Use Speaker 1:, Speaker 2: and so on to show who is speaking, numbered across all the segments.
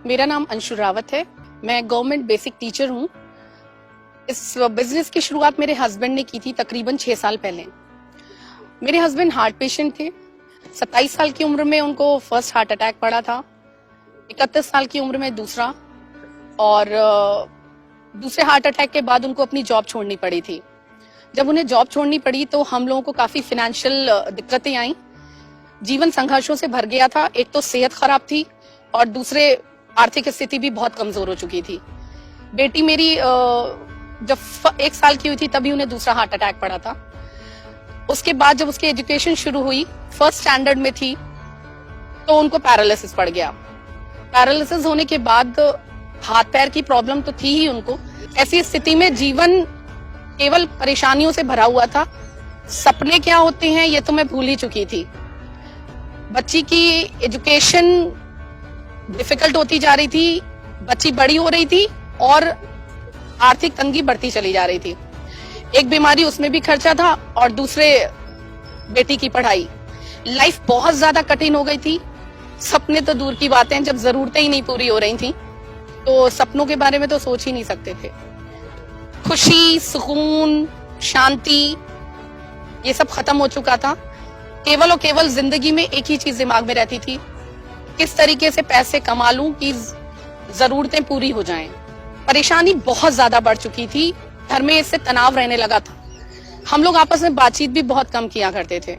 Speaker 1: मेरा नाम अंशु रावत है। मैं गवर्नमेंट बेसिक टीचर हूँ। इस बिजनेस की शुरुआत मेरे हस्बैंड ने की थी तकरीबन 6 साल पहले। मेरे हस्बैंड हार्ट पेशेंट थे। 27 साल की उम्र में उनको फर्स्ट हार्ट अटैक पड़ा था, 31 साल की उम्र में दूसरा, और दूसरे हार्ट अटैक के बाद उनको अपनी जॉब छोड़नी पड़ी थी। जब उन्हें जॉब छोड़नी पड़ी तो हम लोगों को काफी फाइनेंशियल दिक्कतें आई। जीवन संघर्षों से भर गया था। एक तो सेहत खराब थी और दूसरे आर्थिक स्थिति भी बहुत कमजोर हो चुकी थी। बेटी मेरी जब 1 साल की हुई थी तभी उन्हें दूसरा हार्ट अटैक पड़ा था। उसके बाद जब उसकी एजुकेशन शुरू हुई, फर्स्ट स्टैंडर्ड में थी, तो उनको पैरालिसिस पड़ गया। पैरालिसिस होने के बाद हाथ पैर की प्रॉब्लम तो थी ही उनको। ऐसी स्थिति में जीवन केवल परेशानियों से भरा हुआ था। सपने क्या होते हैं ये तो मैं भूल ही चुकी थी। बच्ची की एजुकेशन डिफिकल्ट होती जा रही थी, बच्ची बड़ी हो रही थी और आर्थिक तंगी बढ़ती चली जा रही थी। एक बीमारी, उसमें भी खर्चा था, और दूसरे बेटी की पढ़ाई। लाइफ बहुत ज्यादा कठिन हो गई थी। सपने तो दूर की बातें, जब जरूरतें ही नहीं पूरी हो रही थी तो सपनों के बारे में तो सोच ही नहीं सकते थे। खुशी, सुकून, शांति, ये सब खत्म हो चुका था। केवल और केवल जिंदगी में एक ही चीज दिमाग में रहती थी, किस तरीके से पैसे कमा लूं कि जरूरतें पूरी हो जाएं। परेशानी बहुत ज्यादा बढ़ चुकी थी। घर में इससे तनाव रहने लगा था। हम लोग आपस में बातचीत भी बहुत कम किया करते थे।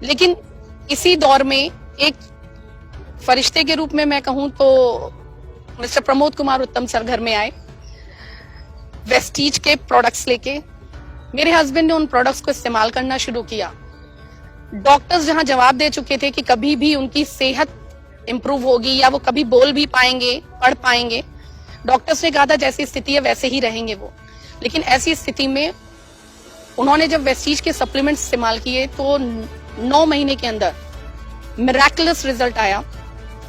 Speaker 1: लेकिन इसी दौर में एक फरिश्ते के रूप में मैं कहूं तो मिस्टर प्रमोद कुमार उत्तम सर घर में आए, वेस्टीज के प्रोडक्ट्स लेके। मेरे हस्बैंड ने उन प्रोडक्ट्स को इस्तेमाल करना शुरू किया। डॉक्टर्स जहां जवाब दे चुके थे कि कभी भी उनकी सेहत इंप्रूव होगी या वो कभी बोल भी पाएंगे, पढ़ पाएंगे, डॉक्टर्स ने कहा था जैसी स्थिति है वैसे ही रहेंगे वो। लेकिन ऐसी स्थिति में उन्होंने जब वेस्टीज के सप्लीमेंट्स इस्तेमाल किए तो 9 महीने के अंदर मिरेकलस रिजल्ट आया।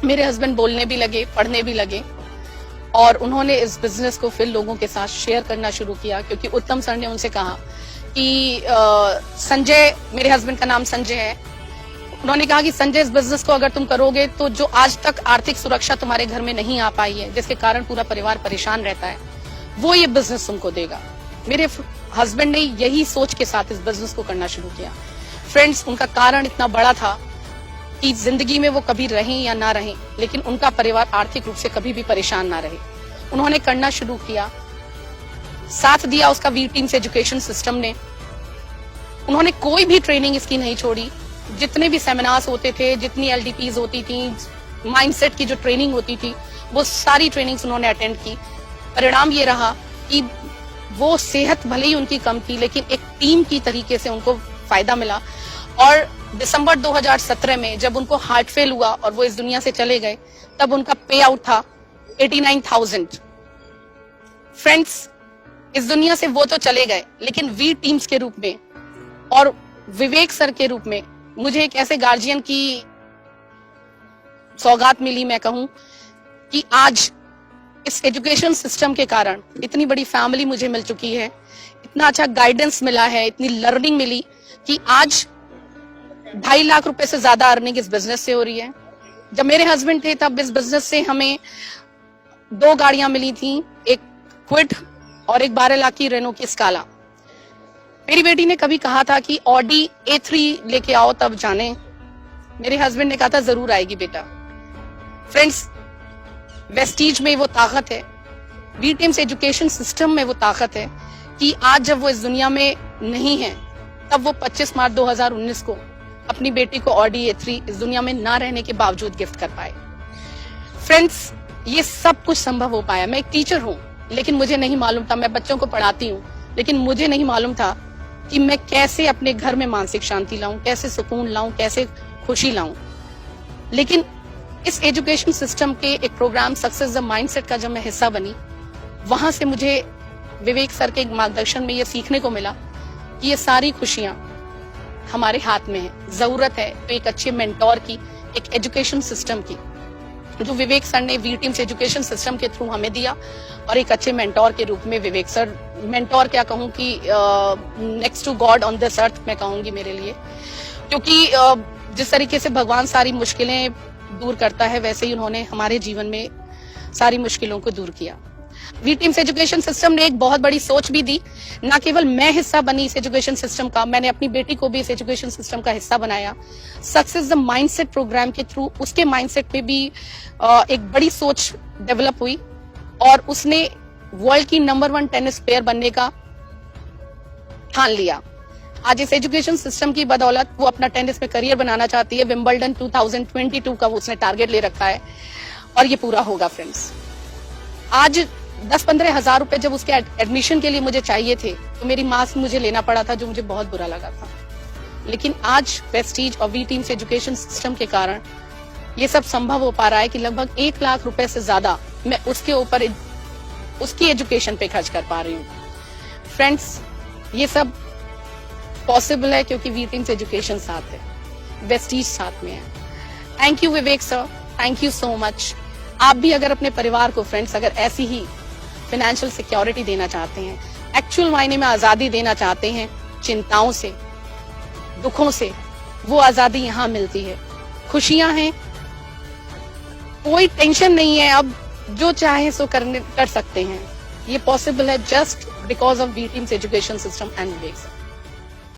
Speaker 1: मेरे हस्बैंड बोलने भी लगे, पढ़ने भी लगे, और उन्होंने इस बिजनेस को फिर लोगों के साथ शेयर करना शुरू किया। क्योंकि उत्तम सर ने उनसे कहा कि संजय, मेरे हस्बैंड का नाम संजय है, उन्होंने कहा कि संजय, इस बिजनेस को अगर तुम करोगे तो जो आज तक आर्थिक सुरक्षा तुम्हारे घर में नहीं आ पाई है, जिसके कारण पूरा परिवार परेशान रहता है, वो ये बिजनेस तुमको देगा। मेरे हस्बैंड ने यही सोच के साथ इस बिजनेस को करना शुरू किया। फ्रेंड्स, उनका कारण इतना बड़ा था कि जिंदगी में वो कभी रहें या ना रहें, लेकिन उनका परिवार आर्थिक रूप से कभी भी परेशान ना रहे। उन्होंने करना शुरू किया, साथ दिया उसका वी टीम्स एजुकेशन सिस्टम ने। उन्होंने कोई भी ट्रेनिंग इसकी नहीं छोड़ी। जितने भी सेमिनार्स होते थे, जितनी LDPs होती थी, माइंडसेट की जो ट्रेनिंग होती थी, वो सारी ट्रेनिंग्स उन्होंने अटेंड की। परिणाम ये रहा कि वो सेहत भले ही उनकी कम थी, लेकिन एक टीम की तरीके से उनको फायदा मिला। और दिसंबर 2017 में जब उनको हार्ट फेल हुआ और वो इस दुनिया से चले गए, तब उनका पे आउट था 89,000। फ्रेंड्स, इस दुनिया से वो तो चले गए, लेकिन वी टीम्स के रूप में और विवेक सर के रूप में मुझे एक ऐसे गार्जियन की सौगात मिली। मैं कहूं कि आज इस एजुकेशन सिस्टम के कारण इतनी बड़ी फैमिली मुझे मिल चुकी है, इतना अच्छा गाइडेंस मिला है, इतनी लर्निंग मिली कि आज 2.5 लाख रुपए से ज्यादा अर्निंग इस बिजनेस से हो रही है। जब मेरे हस्बैंड थे तब इस बिजनेस से हमें 2 गाड़ियां मिली थी, एक क्विड और एक 12 लाख की रेनो की स्काला। मेरी बेटी ने कभी कहा था कि ऑडी A3 लेके आओ तब जाने। मेरे हस्बैंड ने कहा था जरूर आएगी बेटा। फ्रेंड्स, वेस्टीज में वो ताकत है, वी टीम्स एजुकेशन सिस्टम में वो ताकत है कि आज जब वो इस दुनिया में नहीं है, तब वो 25 मार्च 2019 को अपनी बेटी को ऑडी A3 इस दुनिया में ना रहने के बावजूद गिफ्ट कर पाए। फ्रेंड्स, ये सब कुछ संभव हो पाया। मैं एक टीचर हूँ, लेकिन मुझे नहीं मालूम था, मैं बच्चों को पढ़ाती हूँ, लेकिन मुझे नहीं मालूम था कि मैं कैसे अपने घर में मानसिक शांति लाऊं, कैसे सुकून लाऊं, कैसे खुशी लाऊं। लेकिन इस एजुकेशन सिस्टम के एक प्रोग्राम सक्सेस द माइंडसेट का जब मैं हिस्सा बनी, वहां से मुझे विवेक सर के मार्गदर्शन में ये सीखने को मिला कि ये सारी खुशियां हमारे हाथ में है। जरूरत है तो एक अच्छे मेंटोर की, एक एजुकेशन सिस्टम की, जो विवेक सर ने वी टीम्स एजुकेशन सिस्टम के थ्रू हमें दिया। और एक अच्छे मेंटोर के रूप में विवेक सर, मेंटोर क्या कहूँ कि next to God on this earth मैं कहूंगी मेरे लिए। क्योंकि जिस तरीके से भगवान सारी मुश्किलें दूर करता है, वैसे ही उन्होंने हमारे जीवन में सारी मुश्किलों को दूर किया। वी टीम्स एजुकेशन सिस्टम ने एक बहुत बड़ी सोच भी दी। ना केवल मैं हिस्सा बनी इस एजुकेशन सिस्टम का, मैंने अपनी बेटी को भी इस एजुकेशन सिस्टम का हिस्सा बनाया। सक्सेस द माइंडसेट प्रोग्राम के थ्रू उसके माइंडसेट पे भी एक बड़ी सोच डेवलप हुई और उसने वर्ल्ड की नंबर 1 टेनिस प्लेयर बनने का ठान लिया। आज इस एजुकेशन सिस्टम की बदौलत वो अपना टेनिस में करियर बनाना चाहती है। विंबलडन 2022 का उसने टारगेट ले रखा है और ये पूरा होगा फ्रेंड्स। आज 10-15 हजार रुपए जब उसके एडमिशन के लिए मुझे चाहिए थे तो मेरी माँ से मुझे लेना पड़ा था, जो मुझे बहुत बुरा लगा था। लेकिन आज प्रेस्टीज और वी टीम्स एजुकेशन सिस्टम के कारण ये सब संभव हो पा रहा है कि लगभग 1 लाख रुपए से ज्यादा मैं उसके ऊपर उसकी एजुकेशन पे खर्च कर पा रही हूँ। फ्रेंड्स, ये सब पॉसिबल है क्योंकि वी टीम्स एजुकेशन साथ है, वेस्टीज साथ में है। Thank you Vivek sir, thank you so much. आप भी अगर अपने परिवार को फ्रेंड्स अगर ऐसी ही फाइनेंशियल सिक्योरिटी देना चाहते हैं, एक्चुअल मायने में आजादी देना चाहते हैं चिंताओं से, दुखों से, वो आजादी यहाँ मिलती है। खुशियां हैं, कोई टेंशन नहीं है, अब जो चाहे सो कर सकते हैं। ये पॉसिबल है just because of V teams education system and Vivek sir.